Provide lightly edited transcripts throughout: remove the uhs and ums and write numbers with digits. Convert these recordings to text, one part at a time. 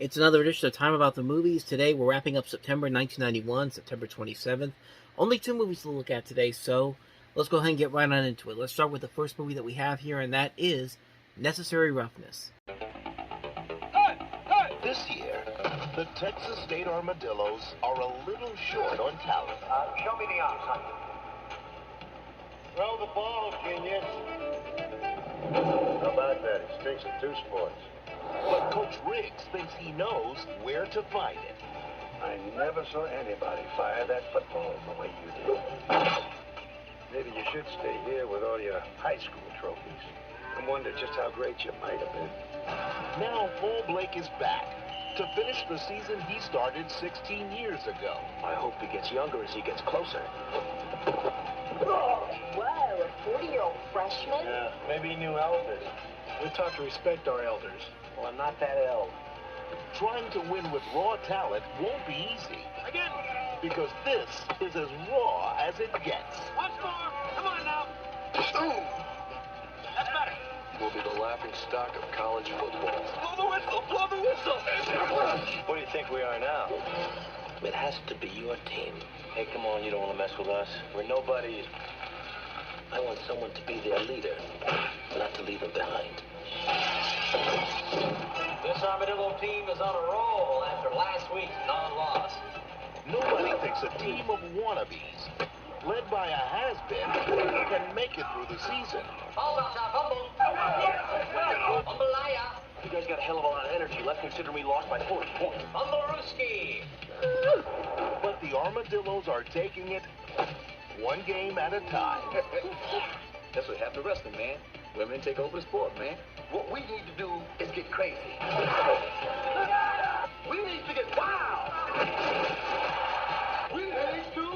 It's another edition of Time About the Movies. Today we're wrapping up September 1991, September 27th. Only two movies to look at today, so let's go ahead and get right on into it. Let's start with the first movie that we have here, and that is Necessary Roughness. This year, the Texas State Armadillos are a little short on talent. Show me the arms, honey. Throw the ball, genius. How about that? He stinks at two sports. But Coach Riggs thinks he knows where to find it. I never saw anybody fire that football the way you did. Maybe you should stay here with all your high school trophies. I wonder just how great you might have been. Now Paul Blake is back to finish the season he started 16 years ago. I hope he gets younger as he gets closer. Whoa, a 40-year-old freshman? Yeah, maybe he knew Elvis. We're taught to respect our elders. Well, I'm not that old. Trying to win with raw talent won't be easy. Again! Because this is as raw as it gets. Once more! Come on now! That's better. Will be the laughing stock of college football. Blow the whistle! Blow the whistle! What do you think we are now? It has to be your team. Hey, come on, you don't want to mess with us. We're nobody. I want someone to be their leader, not to leave them behind. This Armadillo team is on a roll after last week's non-loss. Nobody thinks a team of wannabes, led by a has-been, can make it through the season. Fumble. Fumble-aya. You guys got a hell of a lot of energy left considering we lost by 40 points. Fumble-rooski. But the Armadillos are taking it one game at a time. That's what happened to wrestling, man. Women take over the sport, man. What we need to do is get crazy. We need to get wild. We need to...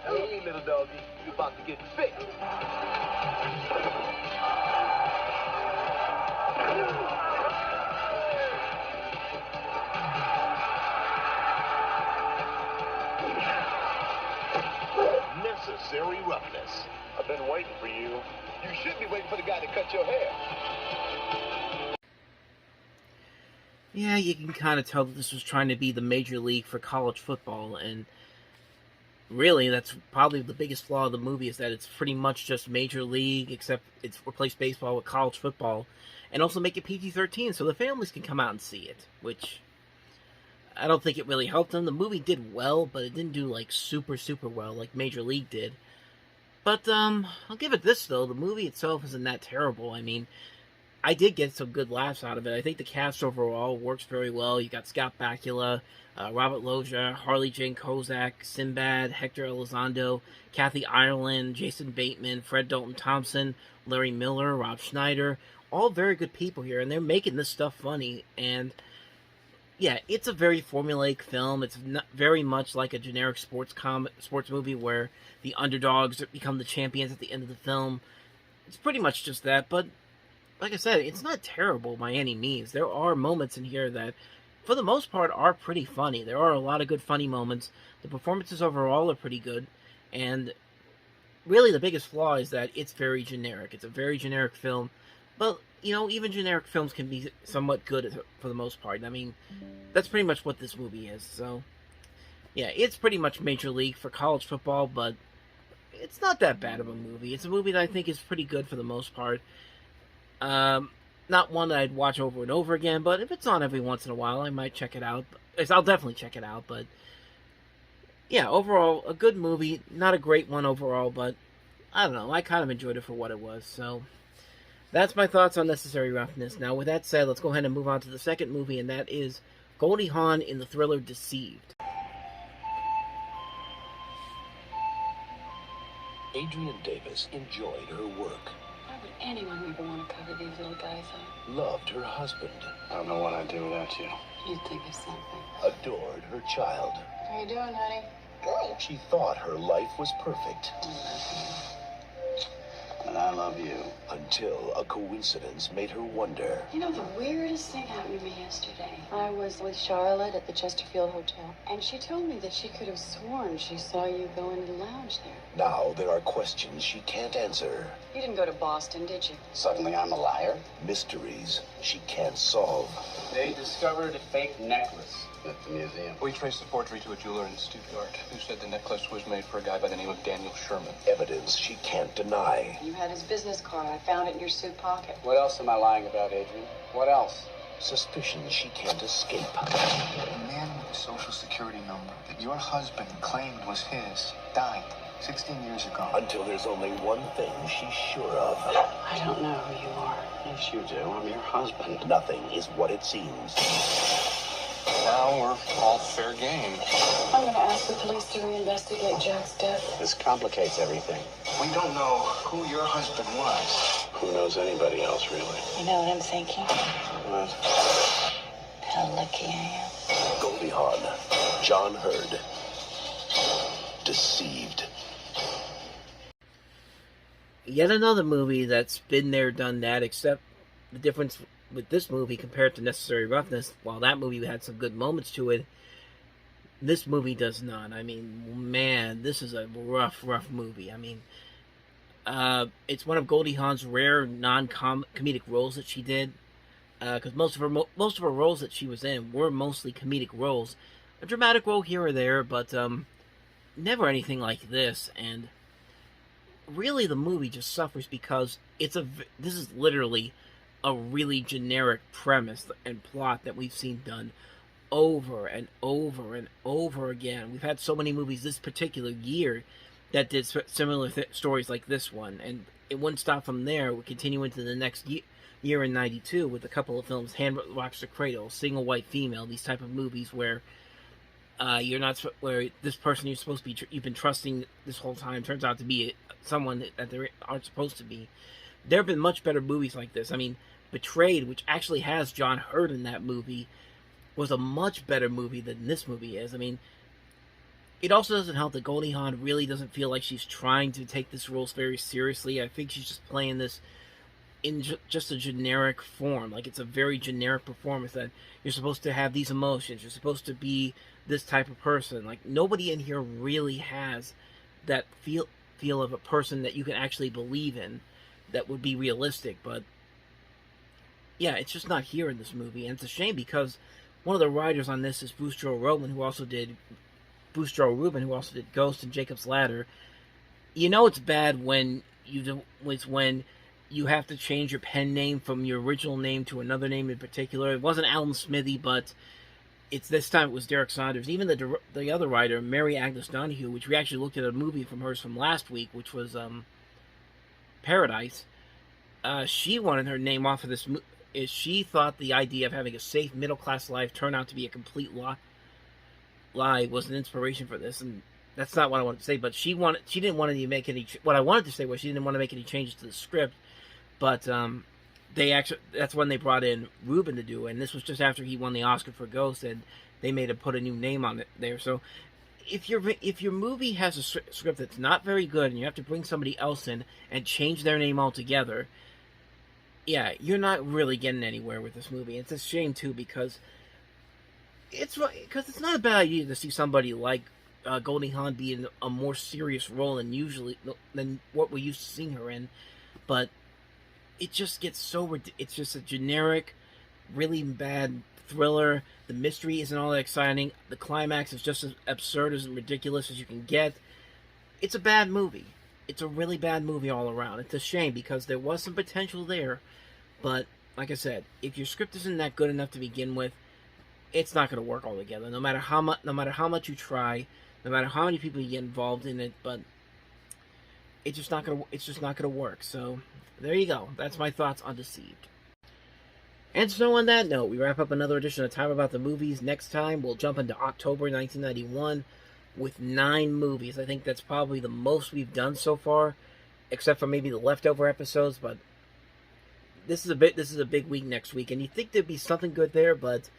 Hey, little doggy, you about to get fixed. Necessary Roughness. I've been waiting for you. You should be waiting for the guy to cut your hair. Yeah, you can kind of tell that this was trying to be the major league for college football, and really, that's probably the biggest flaw of the movie, is that it's pretty much just major league, except it's replaced baseball with college football, and also make it PG-13 so the families can come out and see it, which I don't think it really helped them. The movie did well, but it didn't do, like, super well, like Major League did. But, I'll give it this, though. The movie itself isn't that terrible. I mean, I did get some good laughs out of it. I think the cast overall works very well. You got Scott Bakula, Robert Loggia, Harley Jane Kozak, Sinbad, Hector Elizondo, Kathy Ireland, Jason Bateman, Fred Dalton Thompson, Larry Miller, Rob Schneider. All very good people here, and they're making this stuff funny, and yeah, it's a very formulaic film. It's not very much like a generic sports movie where the underdogs become the champions at the end of the film. It's pretty much just that, but like I said, it's not terrible by any means. There are moments in here that, for the most part, are pretty funny. There are a lot of good funny moments. The performances overall are pretty good, and really the biggest flaw is that it's very generic. It's a very generic film, but you know, even generic films can be somewhat good for the most part. I mean, that's pretty much what this movie is. So, yeah, it's pretty much Major League for college football, but it's not that bad of a movie. It's a movie that I think is pretty good for the most part. Not one that I'd watch over and over again, but if it's on every once in a while, I might check it out. I'll definitely check it out, but yeah, overall, a good movie. Not a great one overall, but I don't know. I kind of enjoyed it for what it was, so that's my thoughts on Necessary Roughness. Now, with that said, let's go ahead and move on to the second movie, and that is Goldie Hawn in the thriller Deceived. Adrian Davis enjoyed her work, Why would anyone ever want to cover these little guys up? loved her husband, I don't know what I'd do without you. You'd think of something. adored her child. How you doing, honey? Good. She thought her life was perfect. I love And I love you. Until a coincidence made her wonder. you. You know, the weirdest thing happened to me yesterday. I was with Charlotte at the Chesterfield Hotel, and she told me that she could have sworn she saw you go into the lounge lounge there. Now there are questions she can't answer. You didn't go to Boston, did you? Suddenly I'm a liar. Mysteries she can't solve. They discovered a fake necklace At the museum. We traced the forgery to a jeweler in Stuttgart who said the necklace was made for a guy by the name of Daniel Sherman. Evidence she can't deny. You had his business card. I found it in your suit pocket. What else am I lying about, Adrian? What else? Suspicions she can't escape. The man with the social security number that your husband claimed was his died 16 years ago. Until there's only one thing she's sure of. I don't know who you are. Yes, you do. I'm your husband. Nothing is what it seems. Now we're all fair game. I'm going to ask the police to reinvestigate Jack's death. This complicates everything. We don't know who your husband was. Who knows anybody else, really? You know what I'm thinking? What? How lucky I am. Goldie Hawn. John Hurd. Deceived. Yet another movie that's been there, done that, except the difference with this movie compared to Necessary Roughness, while that movie had some good moments to it, this movie does not. I mean, man, this is a rough movie. I mean, it's one of Goldie Hawn's rare non-comedic roles that she did, because most of her roles that she was in were mostly comedic roles. A dramatic role here or there, but never anything like this. And really, the movie just suffers because this is literally a really generic premise and plot that we've seen done over and over and over again. We've had so many movies this particular year that did similar stories like this one, and it wouldn't stop from there. We continue into the next year in '92 with a couple of films: Hand Rocks the Cradle, Single White Female. These type of movies where where this person you've been trusting this whole time turns out to be someone that they aren't supposed to be. There have been much better movies like this. I mean, Betrayed, which actually has John Hurt in that movie, was a much better movie than this movie is. I mean, it also doesn't help that Goldie Hawn really doesn't feel like she's trying to take this role very seriously. I think she's just playing this in just a generic form. Like, it's a very generic performance that you're supposed to have these emotions. You're supposed to be this type of person. Like, nobody in here really has that feel of a person that you can actually believe in that would be realistic. But yeah, it's just not here in this movie, and it's a shame because one of the writers on this is Bruce Joe Rubin, who also did Ghost and Jacob's Ladder. You know it's bad when you have to change your pen name from your original name to another name in particular. It wasn't Alan Smithy, but this time it was Derek Saunders. Even the other writer, Mary Agnes Donahue, which we actually looked at a movie from hers from last week, which was Paradise. She wanted her name off of this. She thought the idea of having a safe middle-class life turn out to be a complete lie was an inspiration for this, and that's not what I wanted to say. But she didn't want to make any. What I wanted to say was she didn't want to make any changes to the script, but that's when they brought in Rubin to do it, and this was just after he won the Oscar for Ghost, and they made him put a new name on it there. So if your movie has a script that's not very good, and you have to bring somebody else in and change their name altogether, yeah, you're not really getting anywhere with this movie. It's a shame too because it's not a bad idea to see somebody like Goldie Hawn be in a more serious role than what we're used to seeing her in, but it just gets it's just a generic, really bad thriller. The mystery isn't all that exciting. The climax is just as absurd and ridiculous as you can get. It's a bad movie. It's a really bad movie all around. It's a shame because there was some potential there, but like I said, if your script isn't that good enough to begin with, it's not going to work all together. No matter how much you try, no matter how many people you get involved in it, but it's just not going to work. So there you go. That's my thoughts on Deceived. And so on that note, we wrap up another edition of Time About the Movies. Next time, we'll jump into October 1991 with 9 movies. I think that's probably the most we've done so far, except for maybe the leftover episodes, but this is a big week next week, and you'd think there'd be something good there, but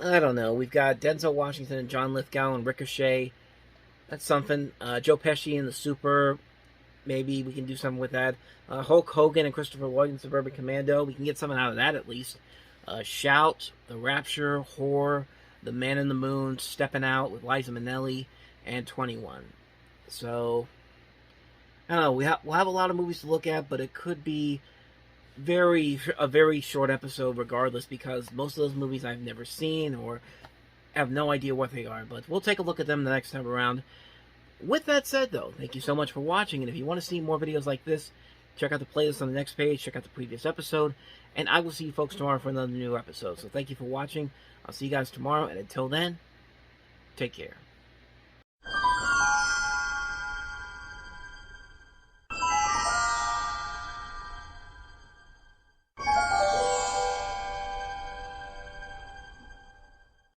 I don't know. We've got Denzel Washington and John Lithgow and Ricochet. That's something. Joe Pesci and the Super. Maybe we can do something with that. Hulk Hogan and Christopher Lloyd in Suburban Commando. We can get something out of that at least. Shout, The Rapture, Horror, The Man in the Moon, Stepping Out with Liza Minnelli, and 21. So, I don't know. We'll have a lot of movies to look at, but it could be a very short episode regardless, because most of those movies I've never seen or have no idea what they are. But we'll take a look at them the next time around. With that said, though, thank you so much for watching, and if you want to see more videos like this, check out the playlist on the next page, check out the previous episode, and I will see you folks tomorrow for another new episode. So thank you for watching. I'll see you guys tomorrow, and until then, take care.